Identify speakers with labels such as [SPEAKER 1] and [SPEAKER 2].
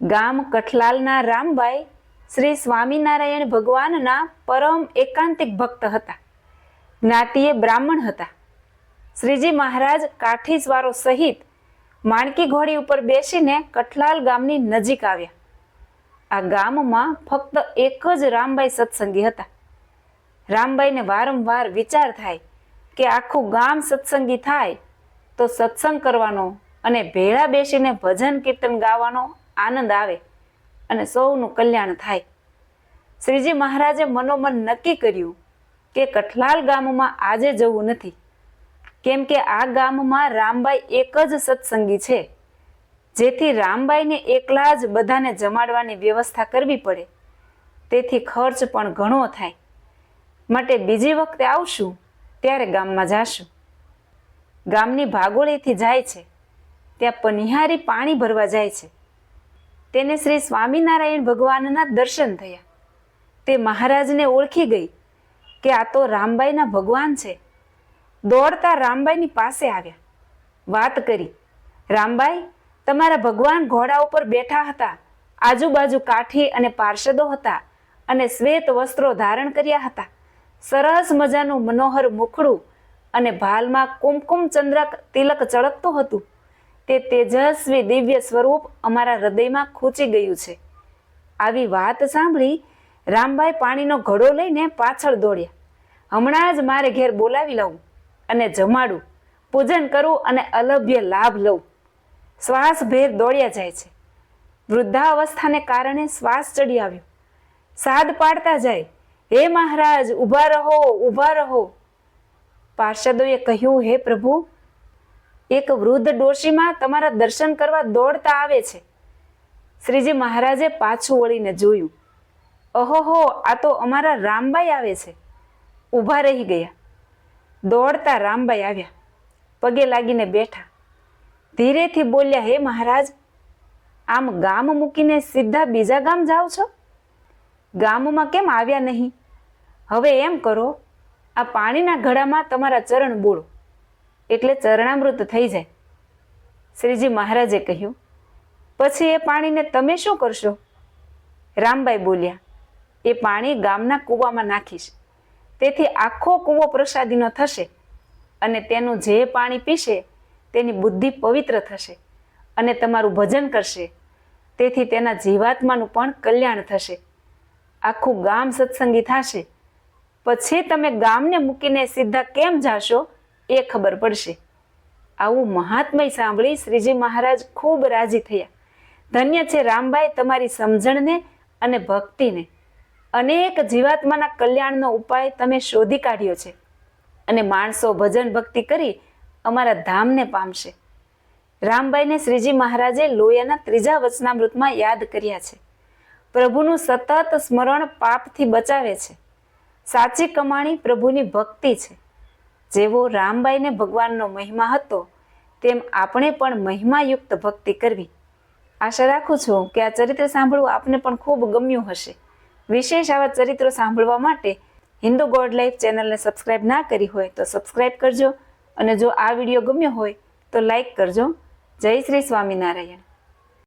[SPEAKER 1] ગામ કઠલાલના રામબાઈ શ્રી સ્વામિનારાયણ ભગવાનના પરમ એકાંતિક ભક્ત હતા. જ્ઞાતિએ બ્રાહ્મણ હતા. શ્રીજી મહારાજ કાઠીસવારો સહિત માણકી ઘોડી ઉપર બેસીને કઠલાલ ગામની નજીક આવ્યા. આ ગામમાં ફક્ત એક જ રામબાઈ સત્સંગી હતા. રામબાઈને વારંવાર વિચાર થાય કે આખું ગામ સત્સંગી થાય તો સત્સંગ કરવાનો અને ભેળા બેસીને ભજન કીર્તન ગાવાનો આનંદ આવે અને સૌનું કલ્યાણ થાય. શ્રીજી મહારાજે મનોમન નક્કી કર્યું કે કઠલાલ ગામમાં આજે જવું નથી, કેમ કે આ ગામમાં રામબાઈ એક જ સત્સંગી છે, જેથી રામબાઈને એકલા જ બધાને જમાડવાની વ્યવસ્થા કરવી પડે, તેથી ખર્ચ પણ ઘણો થાય. માટે બીજી વખતે આવશું ત્યારે ગામમાં જાશું. ગામની ભાગોળેથી જાય છે, ત્યાં પનિહારી પાણી ભરવા જાય છે. તેને શ્રી સ્વામિનારાયણ ભગવાનના દર્શન થયા. તે મહારાજને ઓળખી ગઈ કે આ તો રામબાઈના ભગવાન છે. દોડતા રામબાઈની પાસે આવ્યા. વાત કરી, રામબાઈ, તમારા ભગવાન ઘોડા ઉપર બેઠા હતા. આજુબાજુ કાઠી અને પાર્ષદો હતા અને શ્વેત વસ્ત્રો ધારણ કર્યા હતા. સરસ મજાનું મનોહર મુખડું અને ભાલમાં કુમકુમ ચંદ્રક તિલક ચળકતું હતું. તે તેજસ્વી દિવ્ય સ્વરૂપ અમારા હૃદયમાં ખૂંચી ગયું છે. આવી વાત સાંભળી રામબાઈ પાણીનો ઘડો લઈને પાછળ દોડ્યા. હમણાં જ મારે ઘેર બોલાવી લઉં અને જમાડું, પૂજન કરું અને અલભ્ય લાભ લઉં. શ્વાસભેર દોડ્યા જાય છે. વૃદ્ધાવસ્થાને કારણે શ્વાસ ચડી આવ્યો. સાદ પાડતા જાય, હે મહારાજ, ઊભા રહો, ઊભા રહો. પાર્ષદોએ કહ્યું, હે પ્રભુ, એક વૃદ્ધ ડોશીમાં તમારા દર્શન કરવા દોડતા આવે છે. શ્રીજી મહારાજે પાછું વળીને જોયું. ઓહોહો, આ તો અમારા રામબાઈ આવે છે. ઊભા રહી ગયા. દોડતા રામબાઈ આવ્યા, પગે લાગીને બેઠા. ધીરેથી બોલ્યા, હે મહારાજ, આમ ગામ મૂકીને સીધા બીજા ગામ જાઓ છો? ગામમાં કેમ આવ્યા નહીં? હવે એમ કરો, આ પાણીના ઘડામાં તમારા ચરણ બોલો, એટલે ચરણામૃત થઈ જાય. શ્રીજી મહારાજે કહ્યું, પછી એ પાણીને તમે શું કરશો? રામબાઈ બોલ્યા, એ પાણી ગામના કૂવામાં નાખીશ, તેથી આખો કૂવો પ્રસાદીનો થશે અને તેનું જે પાણી પીશે તેની બુદ્ધિ પવિત્ર થશે અને તમારું ભજન કરશે, તેથી તેના જીવાત્માનું પણ કલ્યાણ થશે. આખું ગામ સત્સંગી થશે. પછી તમે ગામને મૂકીને સીધા કેમ જાશો એ ખબર પડશે. આવું મહાત્મય સાંભળી શ્રીજી મહારાજ ખૂબ રાજી થયા. ધન્ય છે રામબાઈ તમારી સમજણને અને ભક્તિને. અનેક જીવાત્માના કલ્યાણનો ઉપાય તમે શોધી કાઢ્યો છે અને માણસો ભજન ભક્તિ કરી અમારા ધામને પામશે. રામબાઈને શ્રીજી મહારાજે લોયાના 3જા વચનામૃતમાં યાદ કર્યા છે. પ્રભુનું સતત સ્મરણ પાપથી બચાવે છે. સાચી કમાણી પ્રભુની ભક્તિ છે. જેવો રામબાઈને ભગવાનનો મહિમા હતો, તેમ આપણે પણ મહિમાયુક્ત ભક્તિ કરવી. આશા રાખું છું કે આ ચરિત્ર સાંભળવું આપને પણ ખૂબ ગમ્યું હશે. વિશેષ આવા ચરિત્રો સાંભળવા માટે હિન્દુ ગોડ લાઈફ ચેનલને સબસ્ક્રાઈબ ના કરી હોય તો સબસ્ક્રાઈબ કરજો અને જો આ વિડીયો ગમ્યો હોય તો લાઈક કરજો. જય શ્રી સ્વામિનારાયણ.